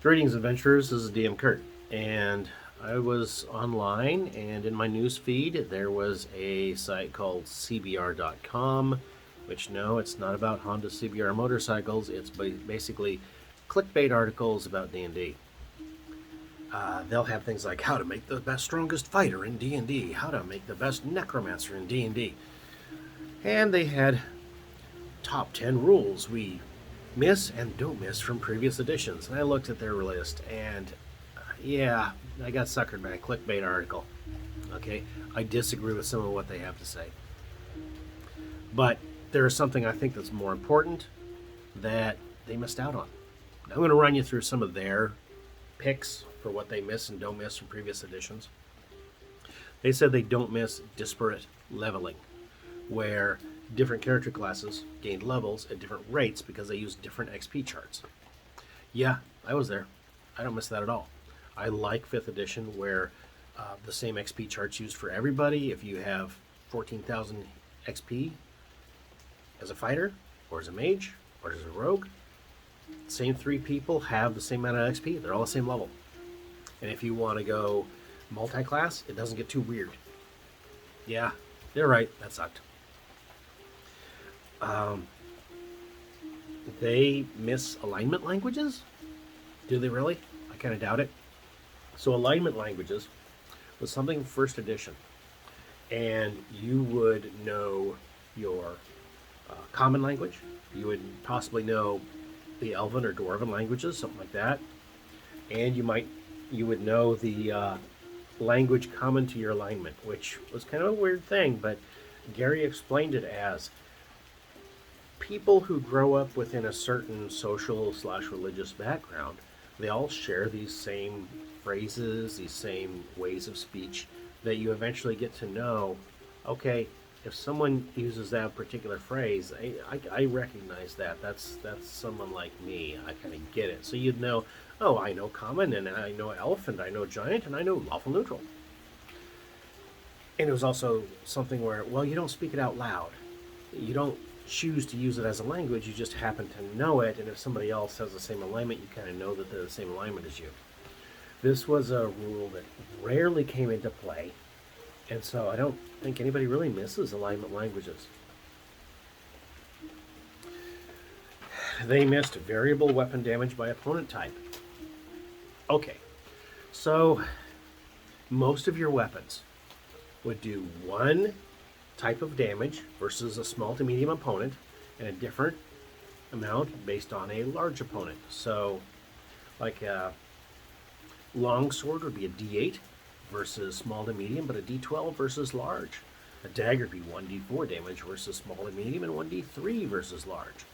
Greetings, adventurers. This is DM Kurt, and I was online, and in my news feed there was a site called CBR.com, which no, it's not about Honda CBR motorcycles. It's basically clickbait articles about D&D. They'll have things like how to make the best, strongest fighter in D&D, how to make the best necromancer in D&D, and they had top 10 rules we miss and don't miss from previous editions. And I looked at their list, and yeah, I got suckered by a clickbait article. Okay, I disagree with some of what they have to say, but there is something I think that's more important that they missed out on. Now, I'm going to run you through some of their picks for what they miss and don't miss from previous editions. They said they don't miss disparate leveling, where different character classes gained levels at different rates because they used different XP charts. Yeah, I was there. I don't miss that at all. I like 5th edition where the same XP charts used for everybody. If you have 14,000 XP as a fighter, or as a mage, or as a rogue, same 3 people have the same amount of XP. They're all the same level. And if you want to go multi-class, it doesn't get too weird. Yeah, they're right. That sucked. They miss alignment languages? Do they really? I kind of doubt it. So alignment languages was something first edition, and you would know your common language. You would possibly know the Elven or Dwarven languages, something like that, and you would know the language common to your alignment, which was kind of a weird thing, but Gary explained it as people who grow up within a certain social/religious background, they all share these same phrases, these same ways of speech that you eventually get to know. Okay, if someone uses that particular phrase, I recognize that. That's someone like me. I kind of get it. So you'd know, oh, I know common, and I know elf, and I know giant, and I know lawful neutral. And it was also something where, well, you don't speak it out loud. You don't choose to use it as a language, you just happen to know it, and if somebody else has the same alignment, you kind of know that they're the same alignment as you. This was a rule that rarely came into play, and so I don't think anybody really misses alignment languages. They missed variable weapon damage by opponent type. Okay, so most of your weapons would do one type of damage versus a small to medium opponent, and a different amount based on a large opponent. So like a longsword would be a D8 versus small to medium, but a D12 versus large. A dagger would be 1D4 damage versus small to medium, and 1D3 versus large.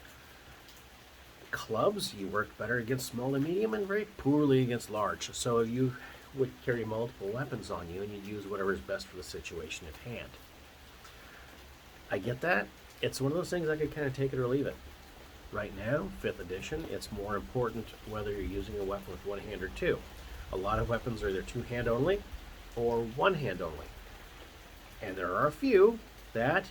Clubs, you work better against small to medium and very poorly against large. So you would carry multiple weapons on you, and you'd use whatever is best for the situation at hand. I get that. It's one of those things I could kind of take it or leave it. Right now, 5th edition, it's more important whether you're using a weapon with one hand or two. A lot of weapons are either 2-hand only or 1-hand only. And there are a few that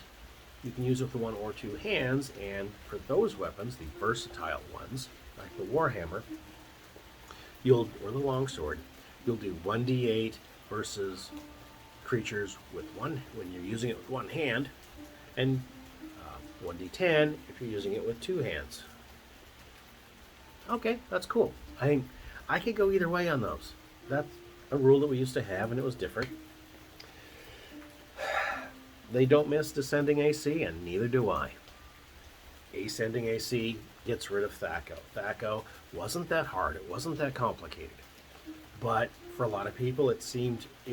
you can use with the 1 or 2 hands, and for those weapons, the versatile ones, like the Warhammer, or the longsword, you'll do 1d8 versus creatures with one when you're using it with one hand, and 1d10 if you're using it with 2 hands. Okay, that's cool. I could go either way on those. That's a rule that we used to have, and it was different. They don't miss descending AC, and neither do I. Ascending AC gets rid of THAC0. THAC0 wasn't that hard. It wasn't that complicated. But for a lot of people, it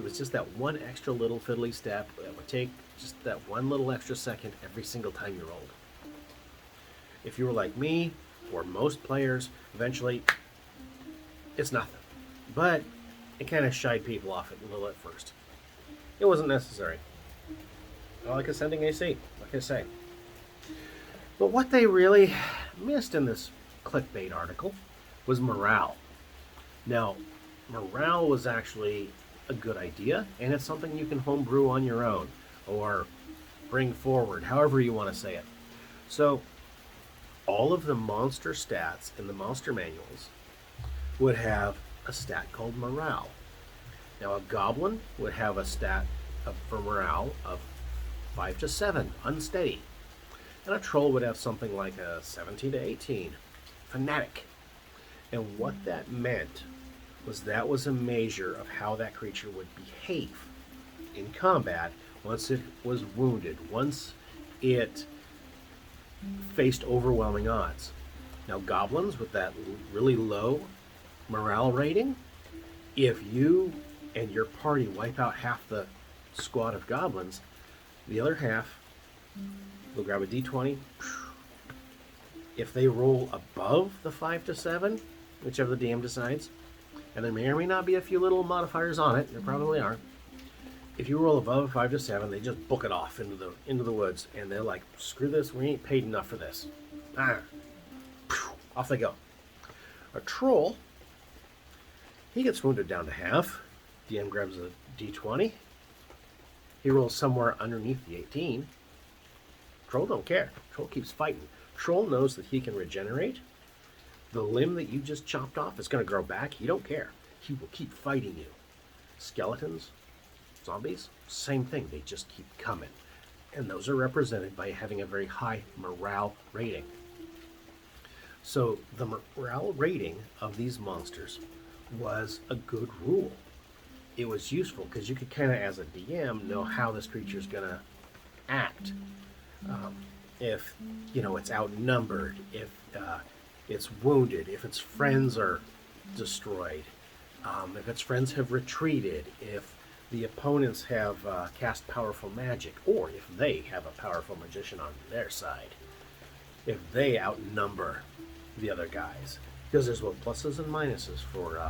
was just that one extra little fiddly step that would take just that one little extra second every single time you rolled. If you were like me, or most players, eventually, it's nothing. But it kind of shied people off it a little at first. It wasn't necessary. I like ascending AC, like I say. But what they really missed in this clickbait article was morale. Now, morale was actually a good idea, and it's something you can homebrew on your own, or bring forward, however you want to say it. So, all of the monster stats in the monster manuals would have a stat called morale. Now, a goblin would have a stat for morale of 5 to 7, unsteady. And a troll would have something like a 17 to 18, fanatic. And what that meant was that was a measure of how that creature would behave in combat once it was wounded, once it faced overwhelming odds. Now, goblins with that really low morale rating, if you and your party wipe out half the squad of goblins, the other half will grab a d20. If they roll above the 5 to 7, whichever the DM decides, and there may or may not be a few little modifiers on it, there probably are. If you roll above 5 to 7, they just book it off into the woods, and they're like, screw this, we ain't paid enough for this. Off they go. A troll, he gets wounded down to half. DM grabs a d20. He rolls somewhere underneath the 18. Troll don't care. Troll keeps fighting. Troll knows that he can regenerate. The limb that you just chopped off is going to grow back. He don't care. He will keep fighting you. Skeletons, zombies, same thing. They just keep coming. And those are represented by having a very high morale rating. So the morale rating of these monsters was a good rule. It was useful because you could kind of, as a DM, know how this creature is going to act. If, it's outnumbered, if it's wounded, if its friends are destroyed, if its friends have retreated, if the opponents have cast powerful magic, or if they have a powerful magician on their side, if they outnumber the other guys. Because there's both pluses and minuses for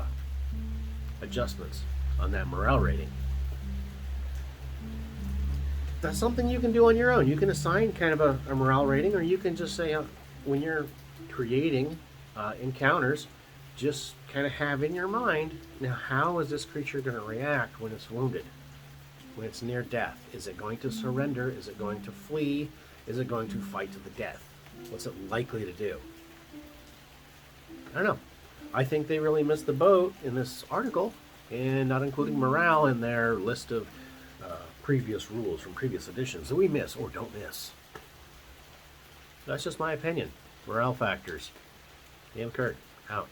adjustments on that morale rating. That's something you can do on your own. You can assign kind of a morale rating, or you can just say, when you're creating encounters, just kind of have in your mind, now how is this creature going to react when it's wounded, when it's near death? Is it going to surrender? Is it going to flee? Is it going to fight to the death? What's it likely to do? I don't know. I think they really missed the boat in this article and not including morale in their list of previous rules from previous editions that we miss or don't miss. That's just my opinion. Morale factors. DM Kurt, out.